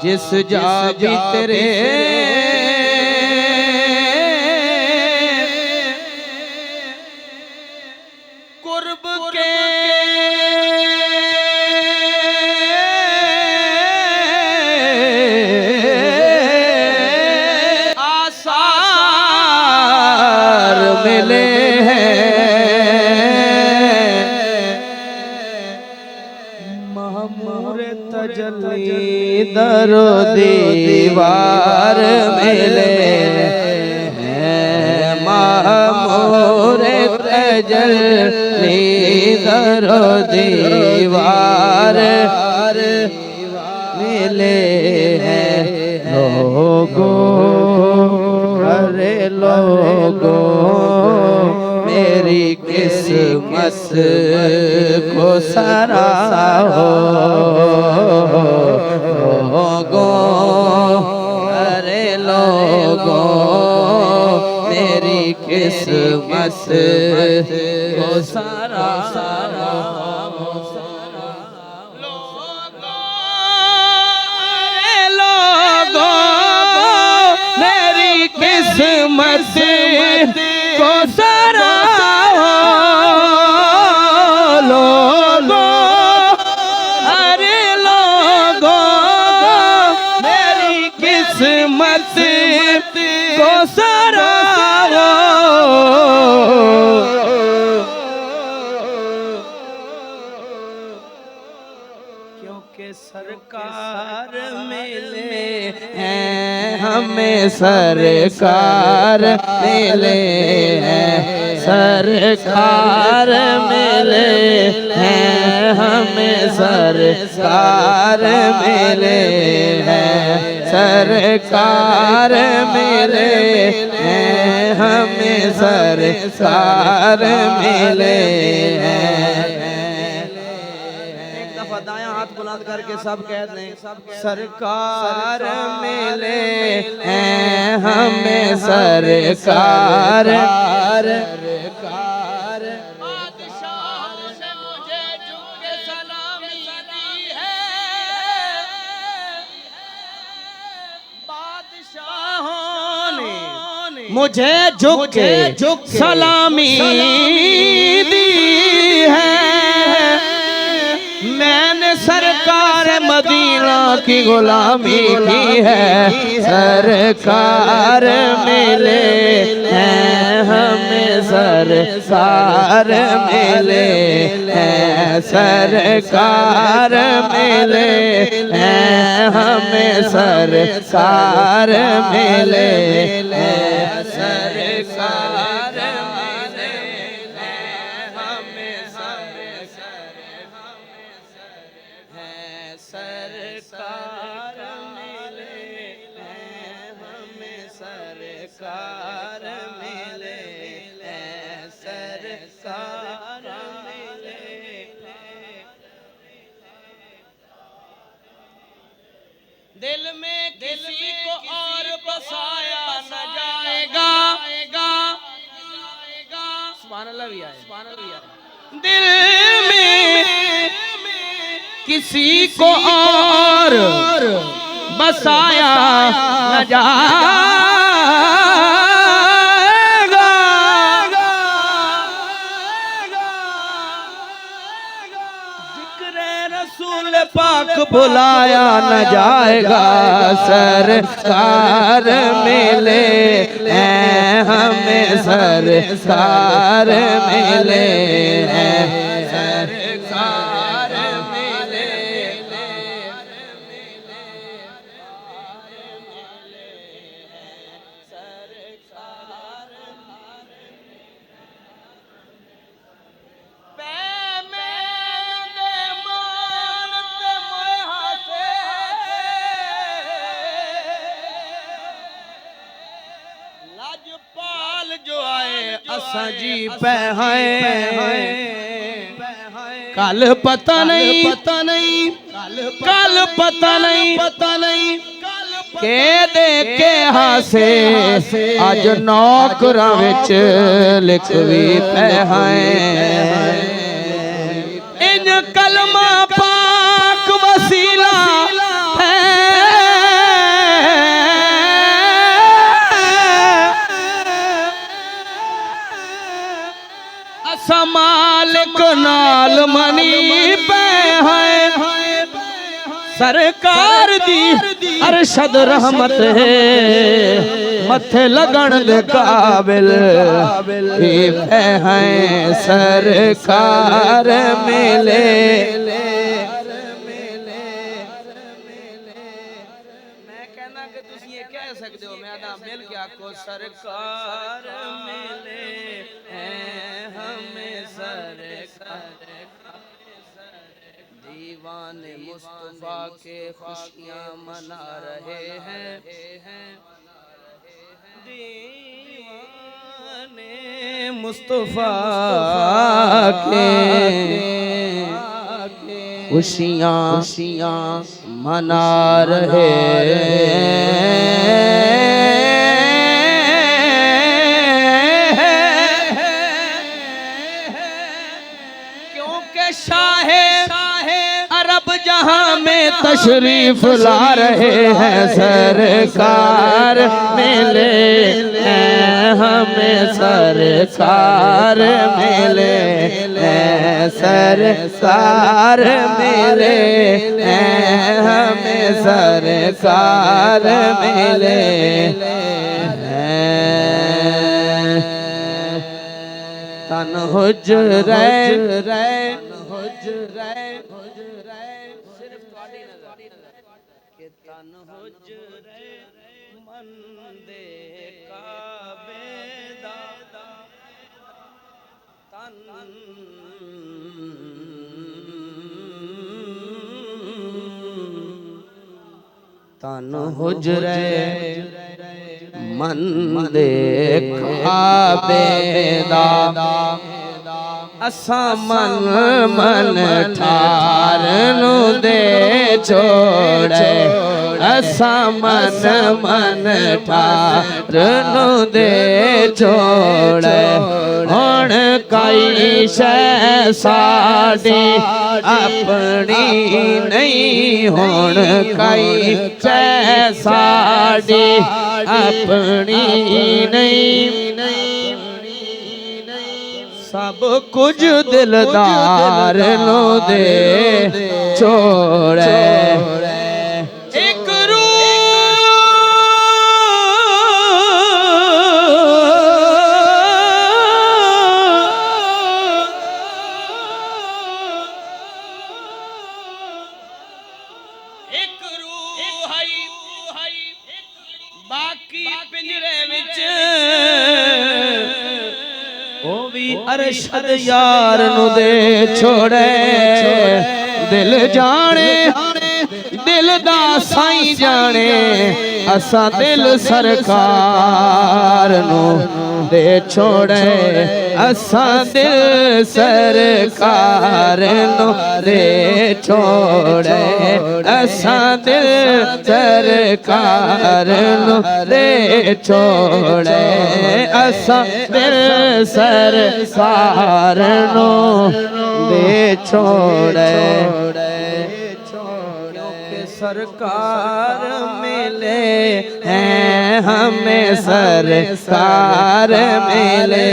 जिस जा भी तेरे कुर्ब के आसार मिले तजल्ली दरो दीवार मिले हैं मामूर तजल्ली दरो दीवार मिले हैं लोगों अरे लोगों मेरी किस्मत को सराहो लोगों अरे लोगों मेरी किस्मत को सराहो किस्मत को सराहो लोगों अरे लोगों मेरी किस्मत को सराहो क्योंकि सरकार मिले हैं हमें सरकार मिले हैं सरकार मिले हैं हमें सरकार मिले हैं सरकार मिले हैं हमें सरकार मिले हैं दायां हाथ बुलंद करके सब कह दें सरकार मिले हैं हमें सरकार बादशाहों से मुझे झुक के सलामी दी है बादशाहों ने मुझे झुक के सलामी दी है मैंने सरकार मदीना की गुलामी की है सरकार मिले हैं हमें सरकार मिले हैं सरकार मिले हैं हमें सरकार मिले हैं सरकार सरकार मिले हैं हमें सरकार मिले हैं सरकार मिले दिल में किसी को और बसाया न जाएगा सुभान अल्लाह भी आए दिल में किसी को और बसाया न जाएगा जिक्र रसूल पाक बुलाया न जाएगा सरकार मिले हैं हमें सरकार मिले हैं सरकार जो आए असा जी पे कल पता नहीं कल पता नहीं के देखे हासे अज नौकरां विच लिख भी पे इन कलमा पाक वसीला है मनी पे है सरकार दी अरशद रहमत है मथे लगन दे काबिल पे है सरकार मिले। मैं कहना कि तुम ये कह सकते हो मैं आदा मिल के आखो सरकार मिले हमें सरकार। दीवाने मुस्तफा के खुशियां मना रहे हैं दीवाने मुस्तफा के खुशियां मना रहे क्योंकि शाहे अरब जहां में तशरीफ ला रहे हैं सरकार मिले हमें सरकार मिले सरकार मिले हमें सरकार मिले। तन हुजरे सिर्फ ਤੁਹਾਡੀ नजर कि तन हुजरे मन दे काबे दा तन हुजरे मन दे काबे दा असा मन ठार नु दे छोड़े असा मन ठार नु दे छोड़े हुण कई शै साडी अपनी नहीं हुण कई शै साडी अपनी नहीं सब कुछ दिलदार नो दे छोड़े एक रूह बाकी पिंजरे विच अरशद यार नु दे छोड़े दिल जाने दिल दा साईं जाने असा दिल सरकार नु दे छोड़े असा दिल सरकार नु दे छोड़े असा दिल सरकार नु दे छोड़े असा दिल सरकार नु दे छोड़े सरकार मिले हैं हमें सरकार मिले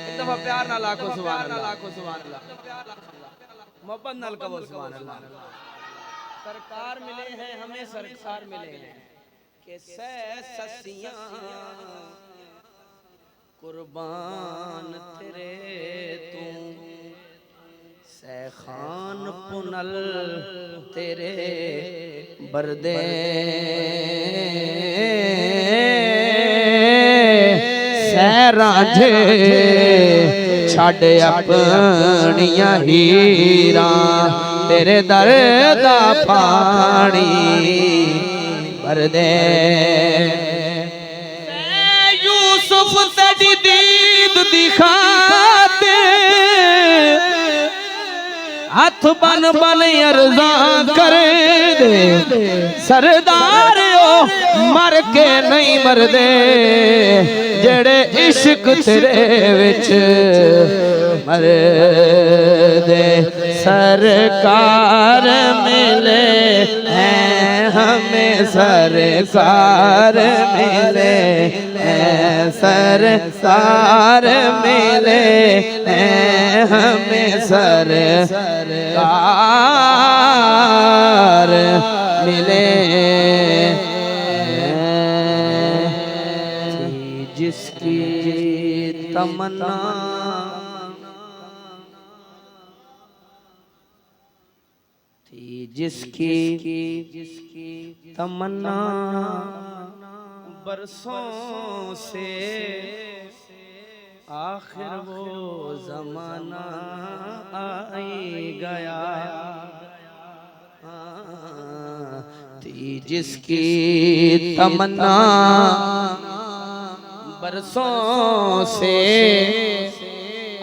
एक दफा प्यार ना लाखो सुभान अल्लाह मोहब्बत नाल कहो सुभान अल्लाह। सरकार मिले हैं हमें सरकार मिले हैं के ससियां कुर्बान तेरे तू खान पुनल तेरे बरदे सैरांझे छड़ अपनियां हीरा तेरे दर दा पानी बरदे यूसुफ तेरी दीद दिखाते हाथ बन बन अर्जा करे दे सरदार ओ मर के नहीं मरदे जेड़े इश्क तेरे विच मर्दे सरकार मिले हैं हमें, सरकार मिले हैं, सरकार मिले हैं हमें, सरकार मिले जिसकी तमन्ना थी, जिसकी तमन्ना बरसों से, आखिर वो जमाना आई गया। थी जिसकी तमन्ना बरसों से,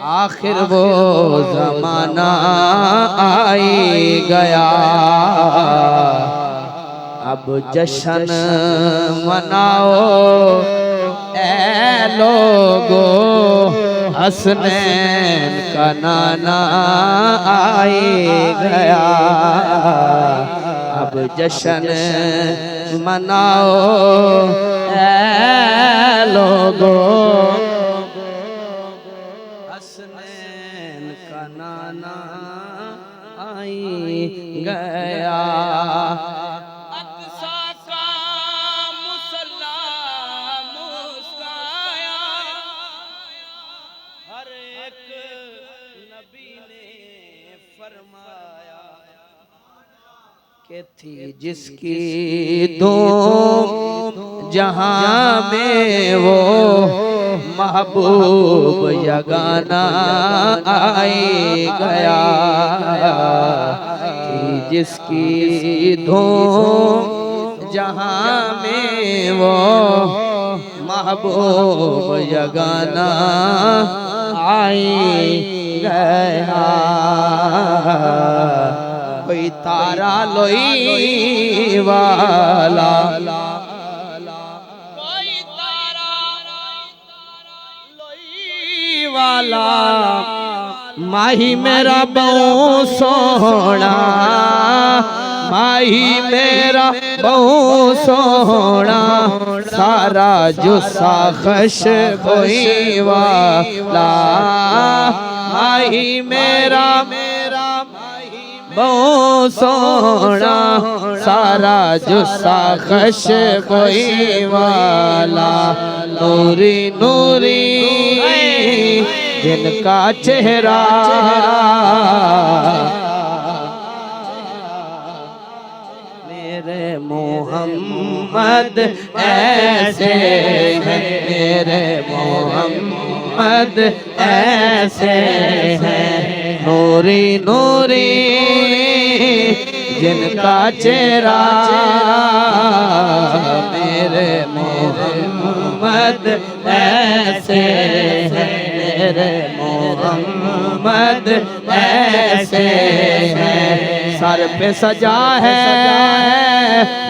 आखिर वो जमाना आई गया। अब जश्न मनाओ ऐ लोगो, हसनैन का नाना आई गया। अब जश्न मनाओ ऐ लोगो, हसनैन का नाना आई गया। अक्सा का मुसल्ला मुस्काया, हर एक नबी ने फरमाया कि थी जिसकी दो जहां में वो महबूब यगाना आई गया। थी जिसकी धूम जहां में वो महबूब यगाना आई गया। कोई तारा लोई वाला, वाला माही मेरा बहु सोना, माही मेरा बहु सोना, सारा जुस्सा खुशबोई वाला। माही मेरा बहु सोना, सारा जुस्सा खुशबोई वाला। नूरी नूरी जिनका चेहरा, मेरे मोहम्मद ऐसे हैं, मेरे मोहम्मद ऐसे हैं। नूरी नूरी जिनका चेहरा, मेरे मोहम्मद ऐसे हैं, मेरे मोहम्मद ऐसे हैं। सर पे सजा है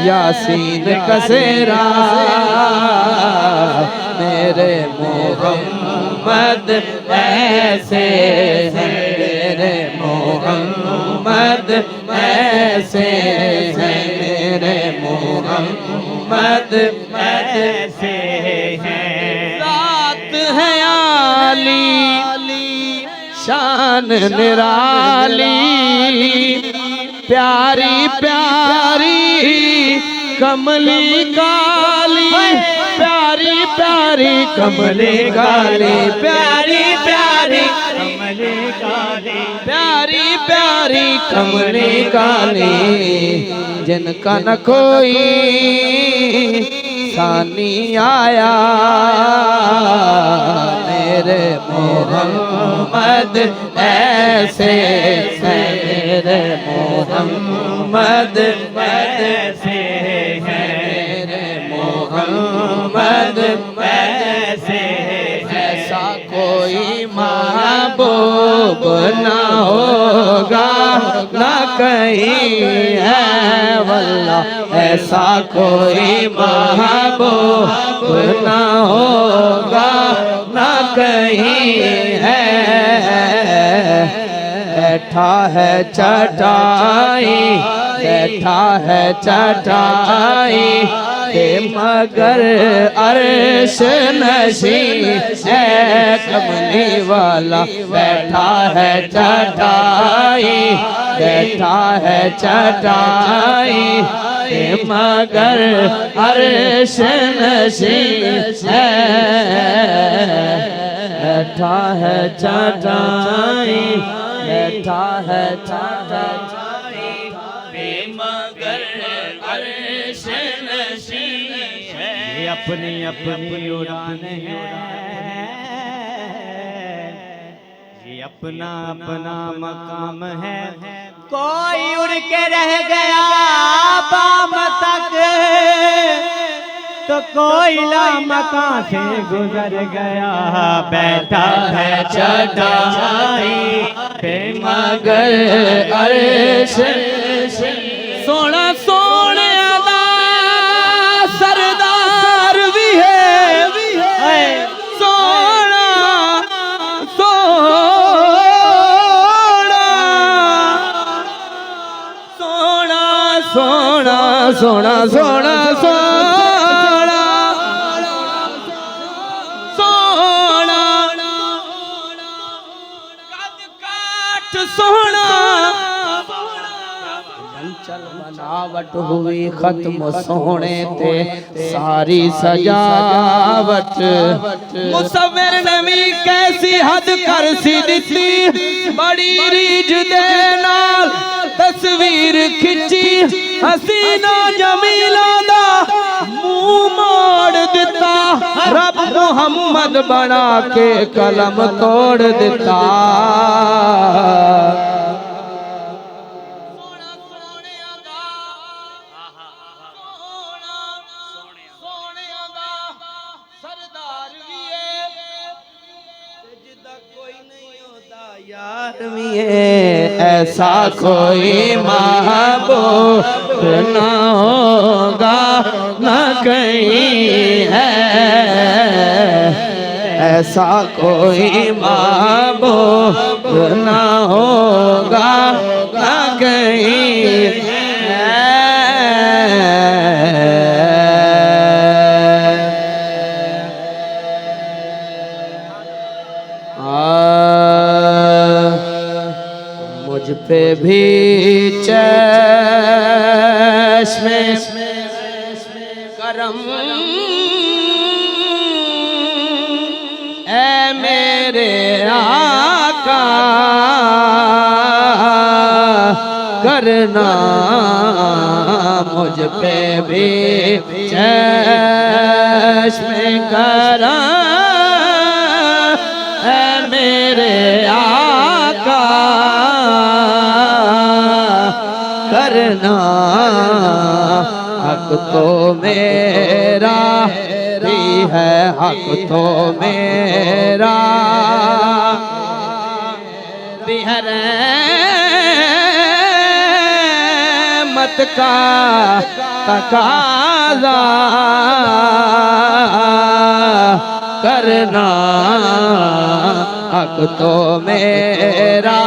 यासीन का सेहरा, मेरे मोहम्मद ऐसे हैं, मेरे मोहम्मद ऐसे हैं, मेरे मोहम्मद ऐसे हैं। रात है आली शान निराली, प्यारी प्यारी कमली काली, प्यारी प्यारी कमली काली, प्यारी प्यारी कमली काली, प्यारी प्यारी कमली काली। जिनका न कोई सानी आया, मेरे मोहम्मद ऐसे हैं, मेरे मोहम्मद ऐसे हैं, मेरे मोहम्मद ऐसे हैं। ऐसा कोई महबूब ना होगा ना कहीं है वल्लाह, ऐसा कोई महबूब ना होगा ना कहीं है बैठा है चटाई, बैठा है चटाई के मगर अर्श नशीं है कमली वाला। बैठा है चटाई, बैठा है चटाई के मगर अर्श नशीं है। बैठा है चटाई, बैठा है चटाई पे मगर अर्श नशीं है। ये अपनी अपनी उड़ान है, ये अपना अपना मकाम है। कोई उड़ के रह गया बाम तक, तो कोई लामका से गुजर गया। बैठा है चटाई पे मगर अर्श सोना सोने दा सरदार भी है। सोना सोना सोना सोना सोना सोना सोना सोना चल बनावट हुई खत्म सोने ते सारी सजावट। मुसव्विर नवी कैसी हद कर सी दिती, बड़ी रीज दे नाल तस्वीर खिंची। हसीना जमीला दा मुंह मोड़ दिता, रब मुहम्मद बना के कलम तोड़ दिता। ऐसा कोई महबूब न होगा न कहीं है, ऐसा कोई महबूब न होगा न कहीं है। मुझ पे भी चश्मे करम ऐ मेरे आका करना। मुझ पे भी चश्मे करम ऐ मेरे आका करना। हक तो मेरा भी है, हक तो मेरा भी है। रहमत का तकाज़ा करना। हक तो मेरा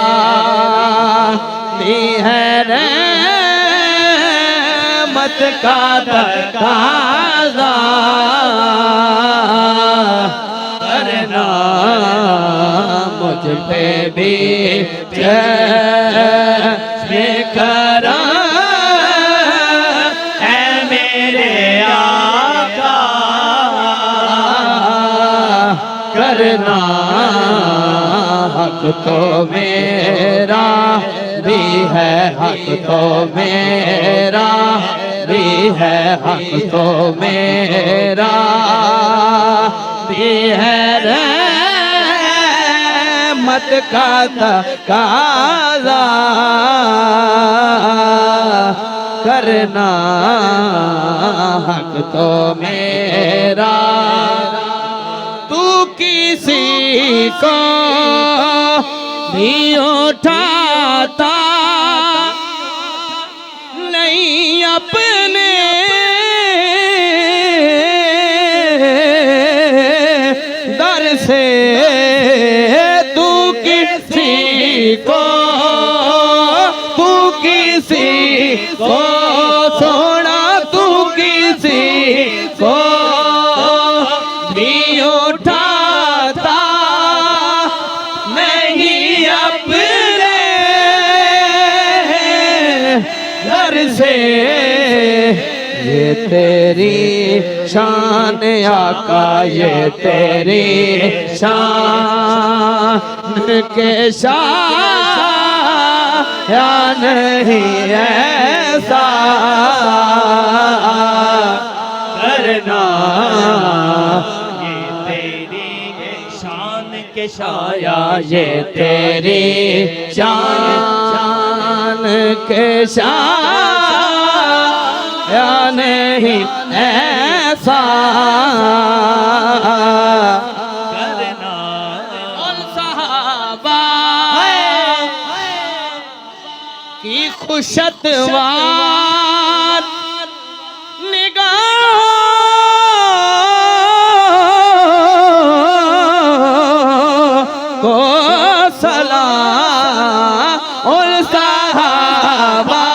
भी है, रहमत का तकाज़ा करना। मुझ पे भी चश्मे करम ऐ मेरे आका करना। हक तो मेरा भी है, हक तो मेरा भी है, हक तो मेरा भी है। रहमत का तकाज़ा करना। हक तो मेरा तू किसी को भी उठाता नहीं अपने दर से। तू किसी को किसी को छोड़ा, तू किसी को भी उठाता नहीं अपने घर से। ये तेरी शान आका, ये तेरी शान के शान नहीं ऐसा करना। ये तेरी शान के शाया, ये तेरी शान के शान नहीं ऐसा करना। उन सहाबा की खुशतवार निगाहों को सलाम। उन सहाबा,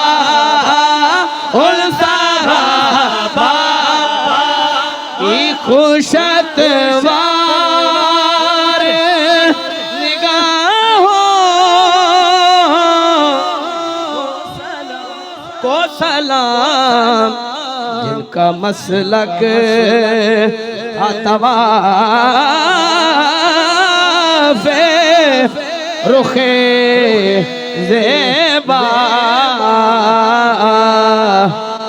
उन सहाबा की खुशतवार निगाहों को सलाम। जिनका मसलक था तवाफ़े रुखे ज़ेबा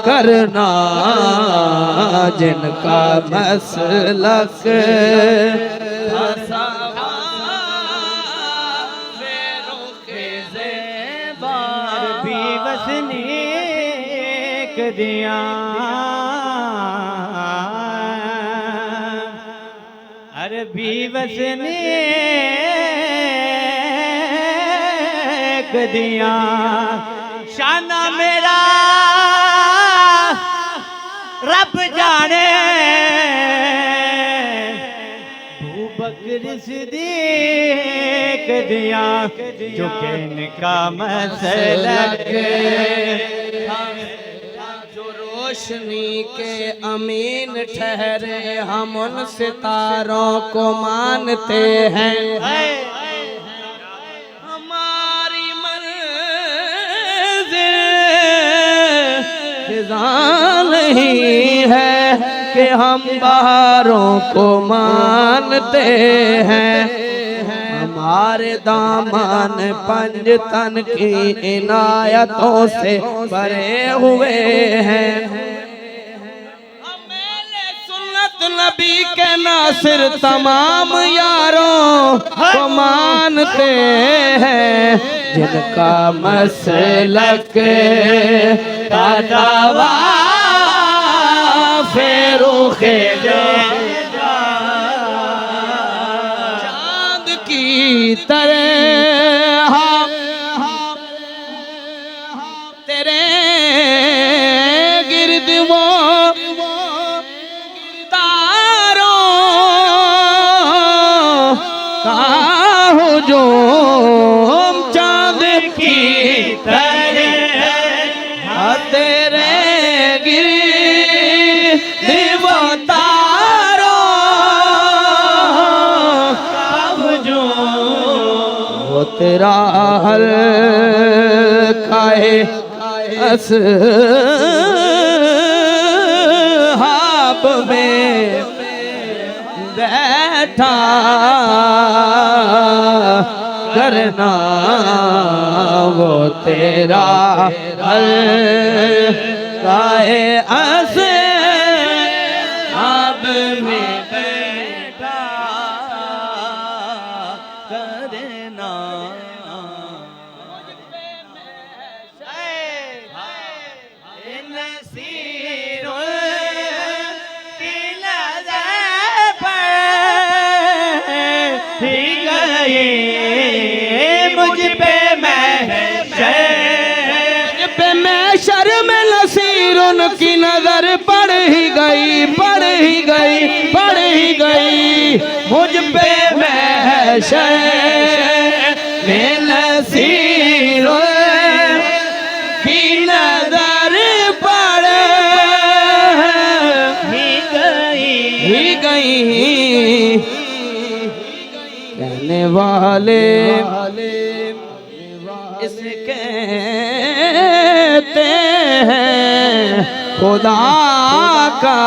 करना। जिनका मसलक था तवाफ़े रुखे ज़ेबा। बेबस ने एक दिया, अरे बेबस ने एक दिया। शाना मेरा रब जाने, अबू बकर सिद्दीक दिया। जो कि इनका मसलक जो रोशनी के अमीन ठहरे, हम उन सितारों को मानते हैं। हमारी मंज़िल फिज़ा नहीं है कि हम बहारों को मानते हैं। हमारे दामन पंजतन की इनायतों से भरे हुए हैं। सुन्नत नबी के नासिर तमाम यारों को मानते हैं। जिनका मसलक दावा फेरुखे चांद की तरह तेरे गिर्द वो तारों का हुजूम। चांद की तरह तेरे गिर्द वो तारों का हुजूम। वो तेरा हल्काए अस्हाब में बैठा करना। वो तेरा हल्काए अस्हाब में बैठा करना। मुझ पे मैं शर्म नसीर उनकी नजर पड़ ही गई, पड़ ही गई, पड़ ही गई। मुझ पे मैं शर्म नसीर की वाले इसे कहते हैं खुदा का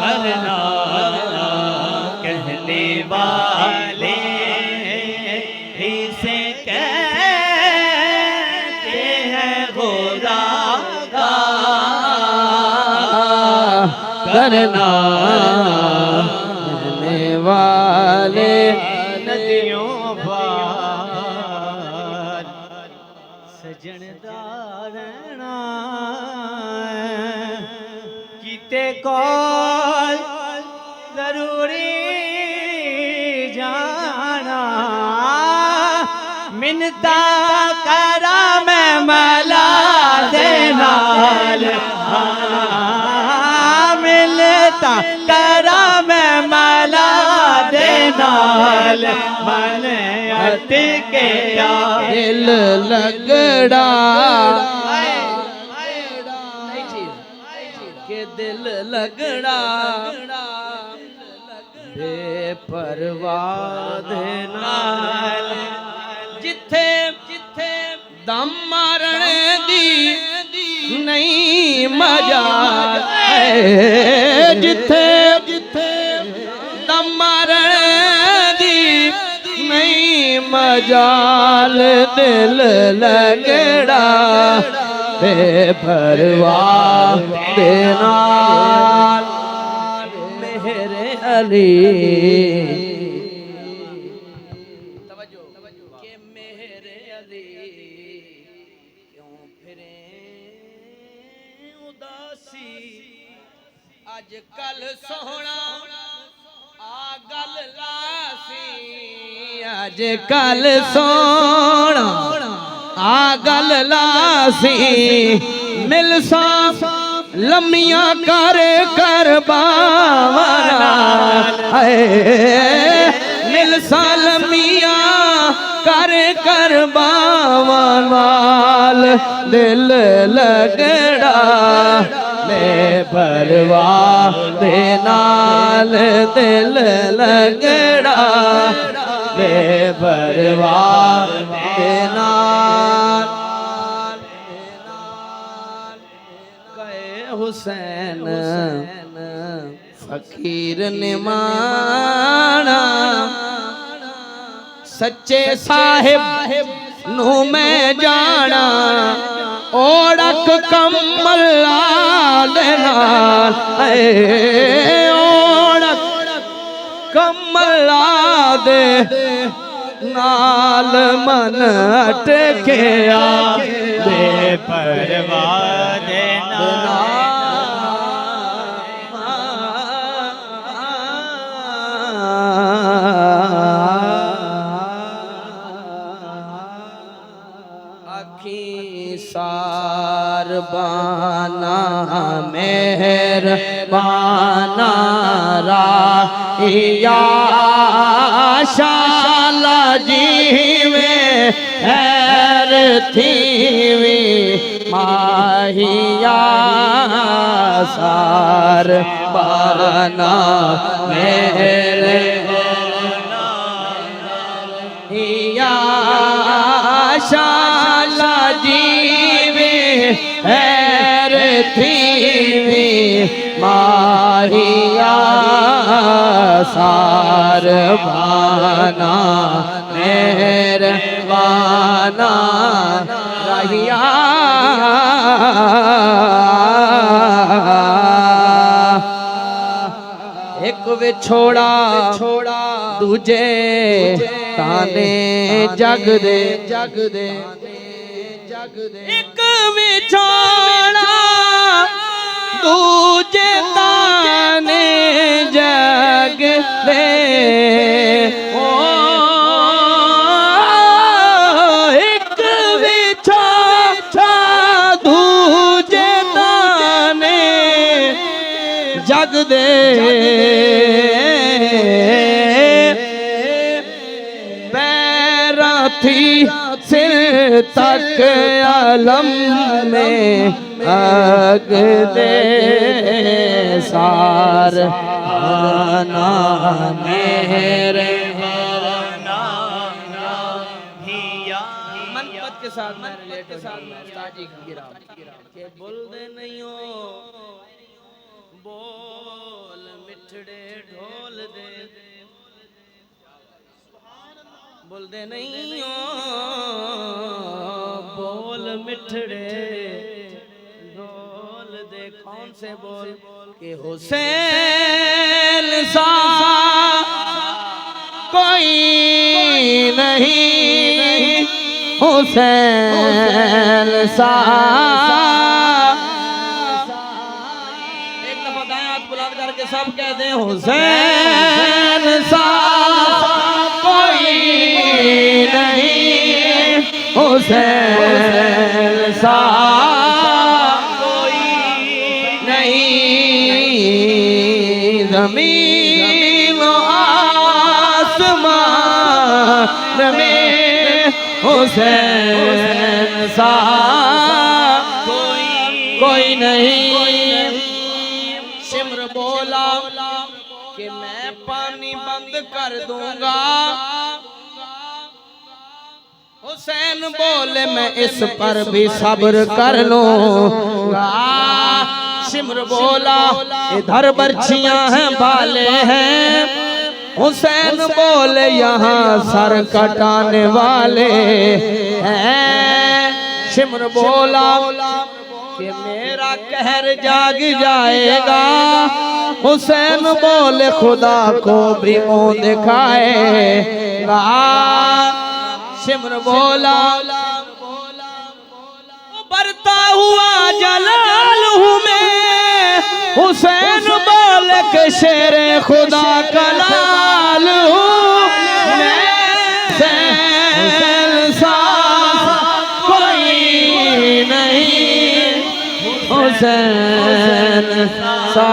करना कहने वाले इसे कहते हैं खुदा का करना कहने वाले नदियों पार सजनदार रहना किते कोल जरूरी जाना मिन्नता करा मैं मला दे नाल मिलता करा मैं मला दे नाल मन अटके दिल लगड़ा के दिल लगड़ा बेपरवाह दे नाल जिथे जिथे दम मारन दी नहीं मजा है जिथे जिथे दम मारन दी नहीं मजाल दिल लगड़ा बेपरवाह दे नाल मेरे अली के मेरे अली क्यों फिरे उदासी अज कल सोहना आ गल लासी अज कल सोहना आ गल लासी मिलसा लम्मिया कर बावरा मिलसा लम्मिया कर बावनाल दिल लगड़ा बेपरवाह दे नाल दिल लगड़ा बेपरवाह दे नाल हुसैन फकीर ने माना सच्चे साहिब नू मैं जाना ओढ़क कमल देना ओढ़क कमल दे नाल मन अटकिया बेपरवाह दे सार बाना मेहर बाना राहिया शाला जीवे हैर थीवी माहिया सार बाना मेहर या शाला जीवे हैर थीवी माहिया सार बाना मेहर बाना रहिया एक विछोड़ा दूजे ताने जग दे एक विछोड़ा दूजे ताने जग दे ओ एक विछोड़ा दूजे ताने जग दे थी सिर तक आलम में अग दे सार मेरे मनपत के साथ मैं रिलेट के साथ ताजी गिरा के बोल दे नहीं हो बोल मिठड़े ढोल दे बोल दे नहीं हो बोल मिठड़े ढोल दे कौन से बोल के हुसैन सा कोई नहीं हुसैन सा एक दफा दाएं हाथ बुलंद करके सब कहते हैं हुसैन सा कोई नहीं हुसैन सा कोई नहीं ज़मीन आसमान में हुसैन सा कोई नहीं। सिमर बोला कि मैं पानी बंद कर दूंगा हुसैन बोले मैं इस पर भी सब्र कर लूंगा। सिमर बोला इधर बर्छियां हैं भाले हैं हुसैन बोले यहाँ सर कटाने वाले हैं। सिमर बोला कि मेरा कहर जाग जाएगा हुसैन बोले खुदा को भी मुंह दिखाएगा। सिमर बोला बरता हुआ जलाल हूँ मैं हुसैन बोले के शेर खुदा का लाल हूँ मैं हुसैन सा कोई नहीं हुसैन सा